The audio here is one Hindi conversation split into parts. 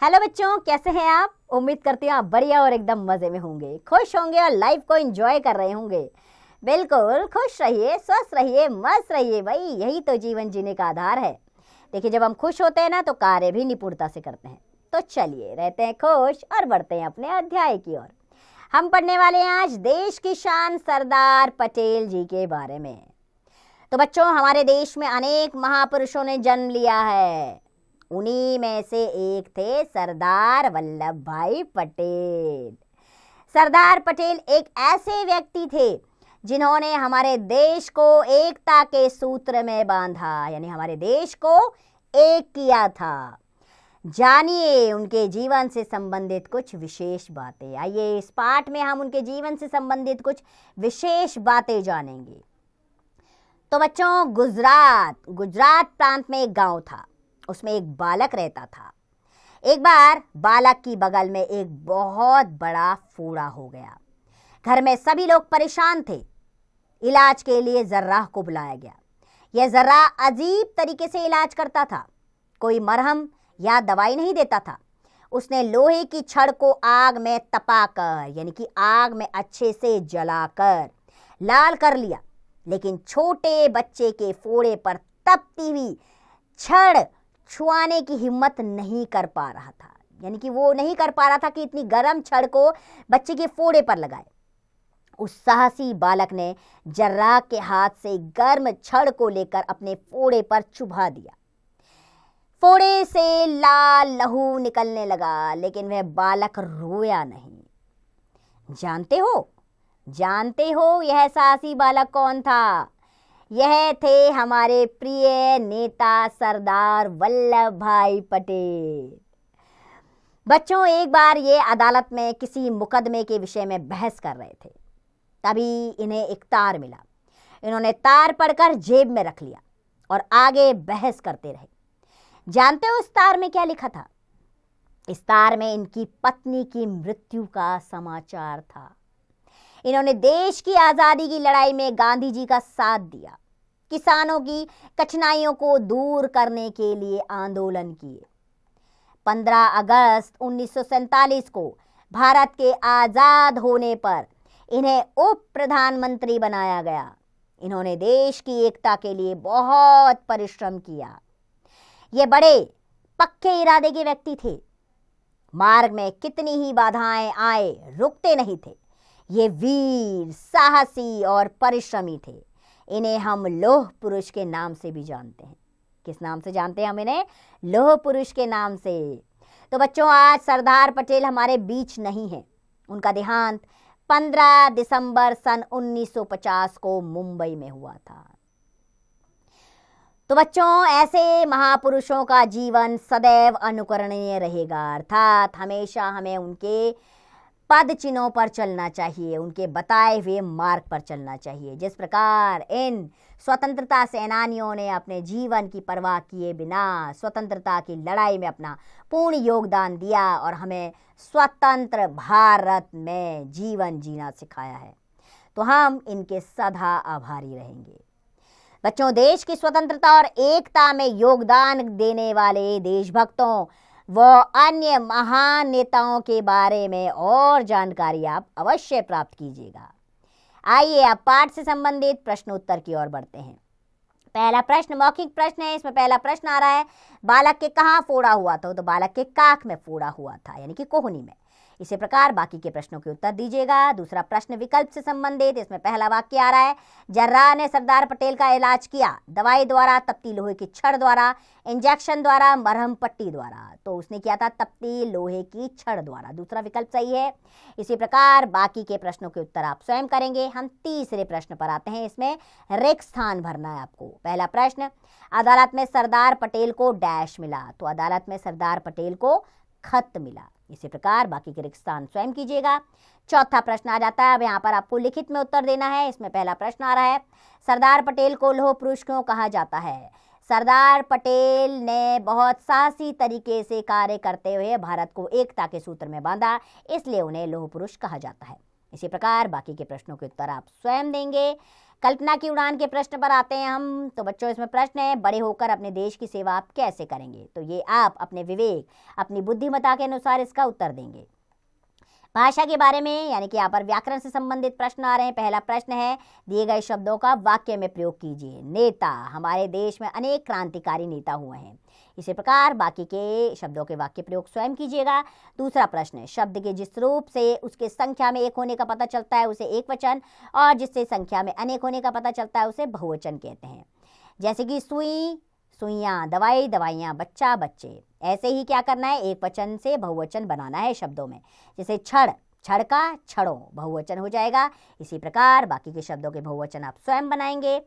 हेलो बच्चों, कैसे हैं आप? उम्मीद करती हूँ आप बढ़िया और एकदम मजे में होंगे, खुश होंगे और लाइफ को एंजॉय कर रहे होंगे। बिल्कुल खुश रहिए, स्वस्थ रहिए, मस्त रहिए, भाई यही तो जीवन जीने का आधार है। देखिए, जब हम खुश होते हैं ना तो कार्य भी निपुणता से करते हैं। तो चलिए रहते हैं खुश और बढ़ते हैं अपने अध्याय की ओर। हम पढ़ने वाले हैं आज देश की शान सरदार पटेल जी के बारे में। तो बच्चों, हमारे देश में अनेक महापुरुषों ने जन्म लिया है। उन्हीं में से एक थे सरदार वल्लभ भाई पटेल। सरदार पटेल एक ऐसे व्यक्ति थे जिन्होंने हमारे देश को एकता के सूत्र में बांधा, यानी हमारे देश को एक किया था। जानिए उनके जीवन से संबंधित कुछ विशेष बातें। आइए इस पाठ में हम उनके जीवन से संबंधित कुछ विशेष बातें जानेंगे। तो बच्चों, गुजरात प्रांत में एक गांव था। उसमें एक बालक रहता था। एक बार बालक की बगल में एक बहुत बड़ा फोड़ा हो गया। घर में सभी लोग परेशान थे। इलाज के लिए जर्राह को बुलाया गया। यह जर्राह अजीब तरीके से इलाज करता था। कोई मरहम या दवाई नहीं देता था। उसने लोहे की छड़ को आग में तपाकर, यानी कि आग में अच्छे से जलाकर लाल कर लिया, लेकिन छोटे बच्चे के फोड़े पर तपती हुई छड़ छुआने की हिम्मत नहीं कर पा रहा था। यानी कि वो नहीं कर पा रहा था कि इतनी गर्म छड़ को बच्चे के फोड़े पर लगाए। उस साहसी बालक ने जर्राह के हाथ से गर्म छड़ को लेकर अपने फोड़े पर चुभा दिया। फोड़े से लाल लहू निकलने लगा, लेकिन वह बालक रोया नहीं। जानते हो यह साहसी बालक कौन था? यह थे हमारे प्रिय नेता सरदार वल्लभ भाई पटेल। बच्चों, एक बार ये अदालत में किसी मुकदमे के विषय में बहस कर रहे थे। तभी इन्हें एक तार मिला। इन्होंने तार पढ़कर जेब में रख लिया और आगे बहस करते रहे। जानते हो उस तार में क्या लिखा था? इस तार में इनकी पत्नी की मृत्यु का समाचार था। इन्होंने देश की आजादी की लड़ाई में गांधी जी का साथ दिया। किसानों की कठिनाइयों को दूर करने के लिए आंदोलन किए। 15 अगस्त 1947 को भारत के आजाद होने पर इन्हें उप प्रधानमंत्री बनाया गया। इन्होंने देश की एकता के लिए बहुत परिश्रम किया। ये बड़े पक्के इरादे के व्यक्ति थे। मार्ग में कितनी ही बाधाएं आए, रुकते नहीं थे। ये वीर, साहसी और परिश्रमी थे। इन्हें हम लौह पुरुष के नाम से भी जानते हैं। किस नाम से जानते हैं हम इन्हें? लौह पुरुष के नाम से। तो बच्चों, आज सरदार पटेल हमारे बीच नहीं है। उनका देहांत 15 दिसंबर सन 1950 को मुंबई में हुआ था। तो बच्चों, ऐसे महापुरुषों का जीवन सदैव अनुकरणीय रहेगा, अर्थात हमेशा हमें उनके पद चिन्हों पर चलना चाहिए, उनके बताए हुए मार्ग पर चलना चाहिए। जिस प्रकार इन स्वतंत्रता सेनानियों ने अपने जीवन की परवाह किए बिना स्वतंत्रता की लड़ाई में अपना पूर्ण योगदान दिया और हमें स्वतंत्र भारत में जीवन जीना सिखाया है, तो हम इनके सदा आभारी रहेंगे। बच्चों, देश की स्वतंत्रता और एकता में योगदान देने वाले देशभक्तों व अन्य महान नेताओं के बारे में और जानकारी आप अवश्य प्राप्त कीजिएगा। आइए अब पाठ से संबंधित प्रश्न उत्तर की ओर बढ़ते हैं। पहला प्रश्न मौखिक प्रश्न है। इसमें पहला प्रश्न आ रहा है, बालक के कहाँ फोड़ा हुआ था? तो बालक के काख में फोड़ा हुआ था, यानी कि कोहनी में। इसी प्रकार बाकी के प्रश्नों के उत्तर दीजिएगा। दूसरा प्रश्न विकल्प से संबंधित। इसमें पहला वाक्य आ रहा है, जर्राह ने सरदार पटेल का इलाज किया, दवाई द्वारा, तपती लोहे की छड़ द्वारा, इंजेक्शन द्वारा, मरहम पट्टी द्वारा। तो उसने किया था तपती लोहे की छड़ द्वारा। दूसरा विकल्प सही है। इसी प्रकार बाकी के प्रश्नों के उत्तर आप स्वयं करेंगे। हम तीसरे प्रश्न पर आते हैं। इसमें रिक्त स्थान भरना है आपको। पहला प्रश्न, अदालत में सरदार पटेल को डैश मिला? तो अदालत में सरदार पटेल को खत मिला। इसी प्रकार बाकी के रिक्त स्थान स्वयं कीजिएगा। चौथा प्रश्न आ जाता है। अब यहाँ पर आपको लिखित में उत्तर देना है। इसमें पहला प्रश्न आ रहा है, सरदार पटेल को लौह पुरुष क्यों कहा जाता है? सरदार पटेल ने बहुत साहसी तरीके से कार्य करते हुए भारत को एकता के सूत्र में बांधा, इसलिए उन्हें लौह पुरुष कहा जाता है। इसी प्रकार बाकी के प्रश्नों के उत्तर आप स्वयं देंगे। कल्पना की उड़ान के प्रश्न पर आते हैं हम। तो बच्चों, इसमें प्रश्न है, बड़े होकर अपने देश की सेवा आप कैसे करेंगे? तो ये आप अपने विवेक, अपनी बुद्धिमत्ता के अनुसार इसका उत्तर देंगे। भाषा के बारे में, यानी कि यहाँ पर व्याकरण से संबंधित प्रश्न आ रहे हैं। पहला प्रश्न है, दिए गए शब्दों का वाक्य में प्रयोग कीजिए। नेता, हमारे देश में अनेक क्रांतिकारी नेता हुए हैं। इसी प्रकार बाकी के शब्दों के वाक्य प्रयोग स्वयं कीजिएगा। दूसरा प्रश्न है, शब्द के जिस रूप से उसके संख्या में एक होने का पता चलता है उसे एक वचन, और जिससे संख्या में अनेक होने का पता चलता है उसे बहुवचन कहते हैं। जैसे कि सुई, सुइयाँ, दवाई, दवाइयाँ, बच्चा, बच्चे। ऐसे ही क्या करना है, एक वचन से बहुवचन बनाना है शब्दों में। जैसे छड़, छड़का, छड़ों, बहुवचन हो जाएगा। इसी प्रकार बाकी के शब्दों के बहुवचन आप स्वयं बनाएंगे।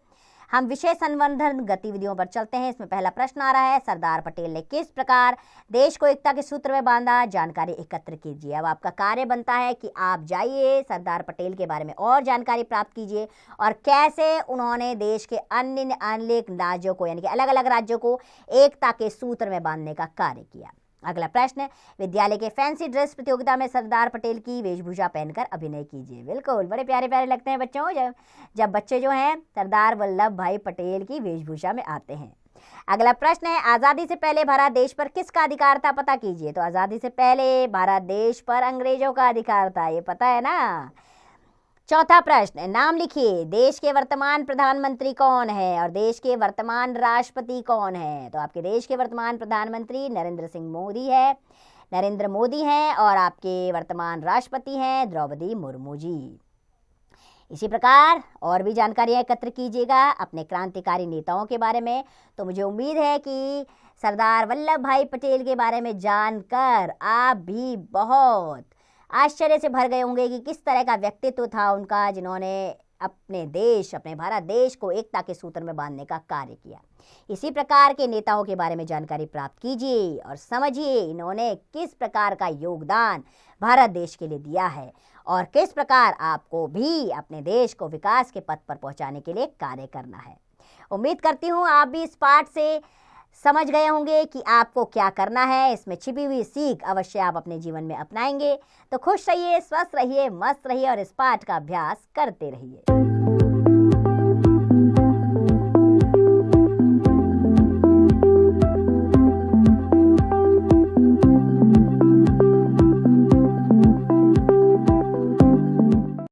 हम विषय संवर्धन गतिविधियों पर चलते हैं। इसमें पहला प्रश्न आ रहा है, सरदार पटेल ने किस प्रकार देश को एकता के सूत्र में बांधा? जानकारी एकत्र कीजिए। अब आपका कार्य बनता है कि आप जाइए, सरदार पटेल के बारे में और जानकारी प्राप्त कीजिए और कैसे उन्होंने देश के अन्य अनेक राज्यों को, यानी कि अलग अलग राज्यों को एकता के सूत्र में बांधने का कार्य किया। अगला प्रश्न, विद्यालय के फैंसी ड्रेस प्रतियोगिता में सरदार पटेल की वेशभूषा पहनकर अभिनय कीजिए। बिल्कुल, बड़े प्यारे प्यारे लगते हैं बच्चों जब बच्चे जो हैं सरदार वल्लभ भाई पटेल की वेशभूषा में आते हैं। अगला प्रश्न है, आज़ादी से पहले भारत देश पर किसका अधिकार था? पता कीजिए। तो आज़ादी से पहले भारत देश पर अंग्रेजों का अधिकार था, ये पता है ना। चौथा प्रश्न, नाम लिखिए। देश के वर्तमान प्रधानमंत्री कौन है और देश के वर्तमान राष्ट्रपति कौन है? तो आपके देश के वर्तमान प्रधानमंत्री नरेंद्र मोदी हैं और आपके वर्तमान राष्ट्रपति हैं द्रौपदी मुर्मू जी। इसी प्रकार और भी जानकारियाँ एकत्र कीजिएगा अपने क्रांतिकारी नेताओं के बारे में। तो मुझे उम्मीद है कि सरदार वल्लभ भाई पटेल के बारे में जानकर आप भी बहुत आश्चर्य से भर गए होंगे कि किस तरह का व्यक्तित्व था उनका, जिन्होंने अपने देश, अपने भारत देश को एकता के सूत्र में बांधने का कार्य किया। इसी प्रकार के नेताओं के बारे में जानकारी प्राप्त कीजिए और समझिए इन्होंने किस प्रकार का योगदान भारत देश के लिए दिया है और किस प्रकार आपको भी अपने देश को विकास के पथ पर पहुंचाने के लिए कार्य करना है। उम्मीद करती हूँ आप भी इस पाठ से समझ गए होंगे कि आपको क्या करना है। इसमें छिपी हुई सीख अवश्य आप अपने जीवन में अपनाएंगे। तो खुश रहिए, स्वस्थ रहिए, मस्त रहिए और इस पाठ का अभ्यास करते रहिए।